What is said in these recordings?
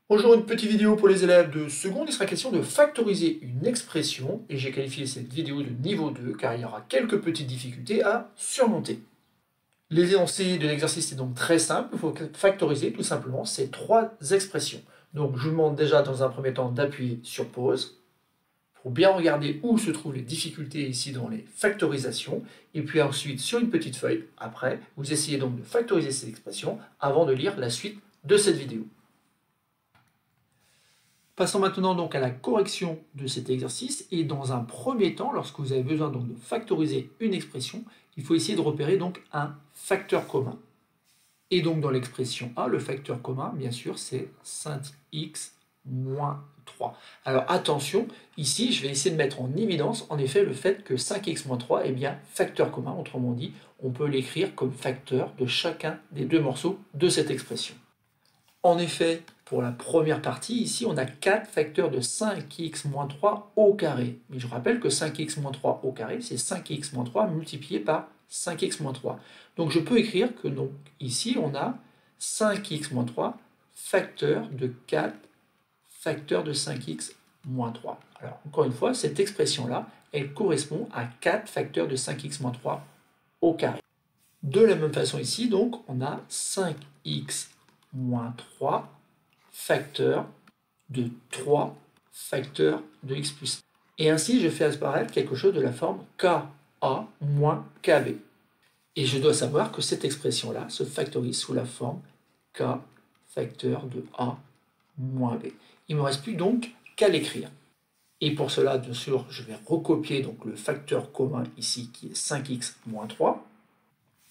Bonjour, une petite vidéo pour les élèves de seconde. Il sera question de factoriser une expression et j'ai qualifié cette vidéo de niveau 2 car il y aura quelques petites difficultés à surmonter. Les énoncés de l'exercice est donc très simple. Il faut factoriser tout simplement ces trois expressions. Donc je vous demande déjà dans un premier temps d'appuyer sur pause pour bien regarder où se trouvent les difficultés ici dans les factorisations et puis ensuite sur une petite feuille, après, vous essayez donc de factoriser ces expressions avant de lire la suite de cette vidéo. Passons maintenant donc à la correction de cet exercice et dans un premier temps, lorsque vous avez besoin donc de factoriser une expression, il faut essayer de repérer donc un facteur commun. Et donc dans l'expression A, le facteur commun, bien sûr, c'est 5x moins 3. Alors attention, ici je vais essayer de mettre en évidence en effet le fait que 5x moins 3 est bien facteur commun, autrement dit, on peut l'écrire comme facteur de chacun des deux morceaux de cette expression. En effet, pour la première partie, ici, on a 4 facteurs de 5x moins 3 au carré. Mais je rappelle que 5x moins 3 au carré, c'est 5x moins 3 multiplié par 5x moins 3. Donc je peux écrire que donc, ici, on a 5x moins 3 facteur de 4 facteurs de 5x moins 3. Alors, encore une fois, cette expression-là, elle correspond à 4 facteurs de 5x moins 3 au carré. De la même façon ici, donc, on a 5x moins 3 facteurs de 3 facteurs de x plus 1. Et ainsi, je fais apparaître quelque chose de la forme ka moins kb. Et je dois savoir que cette expression-là se factorise sous la forme k facteur de a moins b. Il ne me reste plus donc qu'à l'écrire. Et pour cela, bien sûr, je vais recopier donc le facteur commun ici qui est 5x moins 3.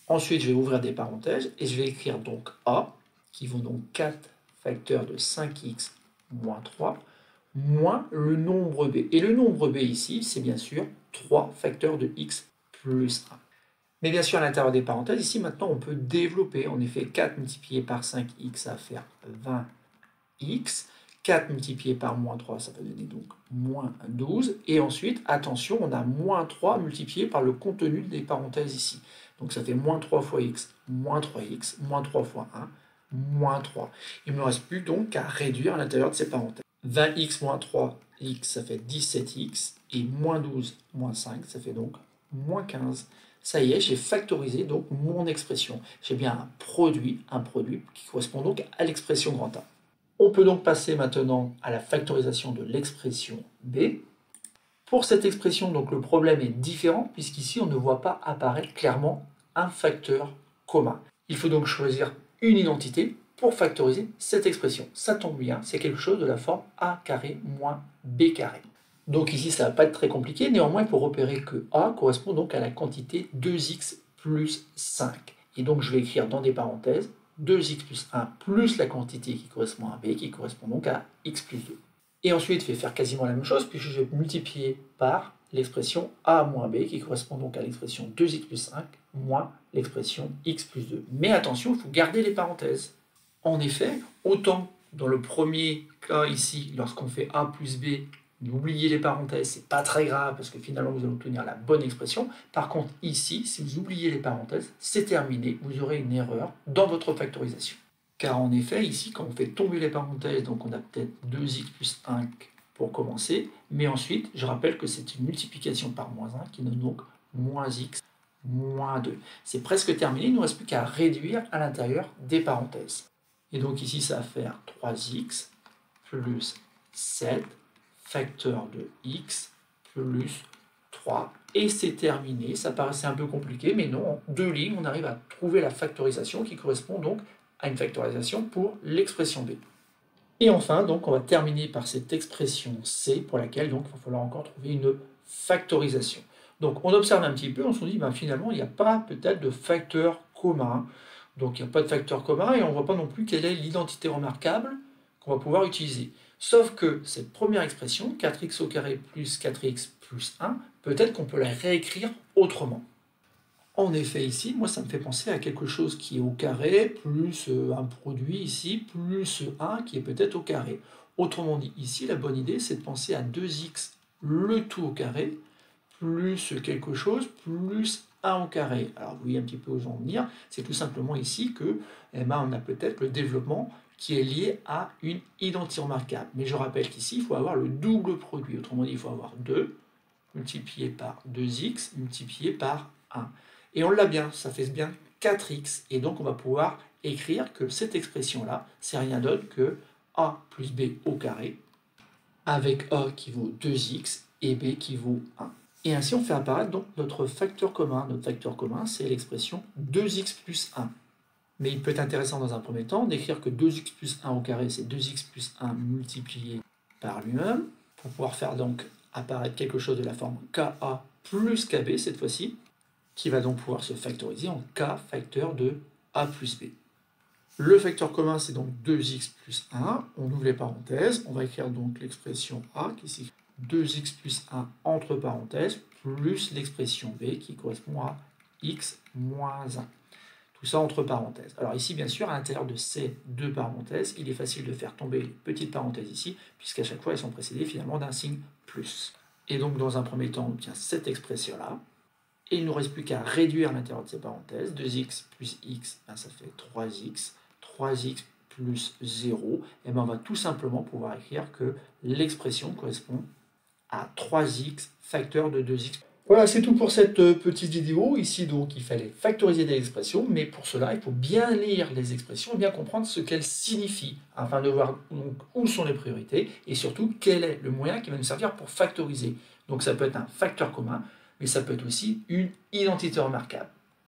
Ensuite, je vais ouvrir des parenthèses et je vais écrire donc a qui vaut donc 4 facteurs de 5x moins 3 moins le nombre b. Et le nombre b ici, c'est bien sûr 3 facteurs de x plus 1. Mais bien sûr, à l'intérieur des parenthèses, ici, maintenant, on peut développer. En effet, 4 multiplié par 5x, ça va faire 20x. 4 multiplié par moins 3, ça va donner donc moins 12. Et ensuite, attention, on a moins 3 multiplié par le contenu des parenthèses ici. Donc ça fait moins 3 fois x, moins 3x, moins 3 fois 1, moins 3. Il ne me reste plus donc qu'à réduire à l'intérieur de ces parenthèses. 20x moins 3x, ça fait 17x. Et moins 12 moins 5, ça fait donc moins 15. Ça y est, j'ai factorisé donc mon expression. J'ai bien un produit qui correspond donc à l'expression grand A. On peut donc passer maintenant à la factorisation de l'expression b. Pour cette expression, donc, le problème est différent puisqu'ici on ne voit pas apparaître clairement un facteur commun. Il faut donc choisir une identité pour factoriser cette expression. Ça tombe bien, c'est quelque chose de la forme a carré moins b carré. Donc ici ça ne va pas être très compliqué, néanmoins il faut repérer que a correspond donc à la quantité 2x plus 5. Et donc je vais écrire dans des parenthèses 2x plus 1 plus la quantité qui correspond à b, qui correspond donc à x plus 2. Et ensuite, je vais faire quasiment la même chose, puisque je vais multiplier par l'expression a moins b, qui correspond donc à l'expression 2x plus 5, moins l'expression x plus 2. Mais attention, il faut garder les parenthèses. En effet, autant dans le premier cas ici, lorsqu'on fait a plus b, n'oubliez les parenthèses, c'est pas très grave, parce que finalement, vous allez obtenir la bonne expression. Par contre, ici, si vous oubliez les parenthèses, c'est terminé, vous aurez une erreur dans votre factorisation. Car en effet, ici, quand on fait tomber les parenthèses, donc on a peut-être 2x plus 1 pour commencer, mais ensuite, je rappelle que c'est une multiplication par moins 1 qui donne donc moins x moins 2. C'est presque terminé, il ne nous reste plus qu'à réduire à l'intérieur des parenthèses. Et donc ici, ça va faire 3x plus 7 facteur de x plus 3. Et c'est terminé, ça paraissait un peu compliqué, mais non, en 2 lignes, on arrive à trouver la factorisation qui correspond donc à une factorisation pour l'expression b. Et enfin, donc, on va terminer par cette expression c pour laquelle donc, il va falloir encore trouver une factorisation. Donc on observe un petit peu, on se dit ben, finalement il n'y a pas peut-être de facteur commun. Donc il n'y a pas de facteur commun et on ne voit pas non plus quelle est l'identité remarquable qu'on va pouvoir utiliser. Sauf que cette première expression, 4x au carré plus 4x plus 1, peut-être qu'on peut la réécrire autrement. En effet, ici, moi, ça me fait penser à quelque chose qui est au carré, plus un produit ici, plus 1 qui est peut-être au carré. Autrement dit, ici, la bonne idée, c'est de penser à 2x le tout au carré, plus quelque chose, plus 1 au carré. Alors, vous voyez un petit peu où je veux en venir, c'est tout simplement ici que on a peut-être le développement qui est lié à une identité remarquable. Mais je rappelle qu'ici, il faut avoir le double produit. Autrement dit, il faut avoir 2 multiplié par 2x multiplié par 1. Et on l'a bien, ça fait bien 4x. Et donc, on va pouvoir écrire que cette expression-là, c'est rien d'autre que a plus b au carré, avec a qui vaut 2x et b qui vaut 1. Et ainsi, on fait apparaître donc notre facteur commun. Notre facteur commun, c'est l'expression 2x plus 1. Mais il peut être intéressant dans un premier temps d'écrire que 2x plus 1 au carré, c'est 2x plus 1 multiplié par lui-même, pour pouvoir faire donc apparaître quelque chose de la forme ka plus kb cette fois-ci, qui va donc pouvoir se factoriser en k facteur de a plus b. Le facteur commun, c'est donc 2x plus 1. On ouvre les parenthèses. On va écrire donc l'expression a, qui s'écrit 2x plus 1 entre parenthèses, plus l'expression b, qui correspond à x moins 1. Tout ça entre parenthèses. Alors ici, bien sûr, à l'intérieur de ces deux parenthèses, il est facile de faire tomber les petites parenthèses ici, puisqu'à chaque fois, elles sont précédées finalement d'un signe plus. Et donc, dans un premier temps, on obtient cette expression-là. Et il ne nous reste plus qu'à réduire l'intérieur de ces parenthèses. 2x plus x, ben, ça fait 3x. 3x plus 0. Et ben, on va tout simplement pouvoir écrire que l'expression correspond à 3x facteur de 2x. Voilà, c'est tout pour cette petite vidéo. Ici, donc, il fallait factoriser des expressions, mais pour cela, il faut bien lire les expressions et bien comprendre ce qu'elles signifient, afin de voir donc, où sont les priorités et surtout quel est le moyen qui va nous servir pour factoriser. Donc, ça peut être un facteur commun, mais ça peut être aussi une identité remarquable.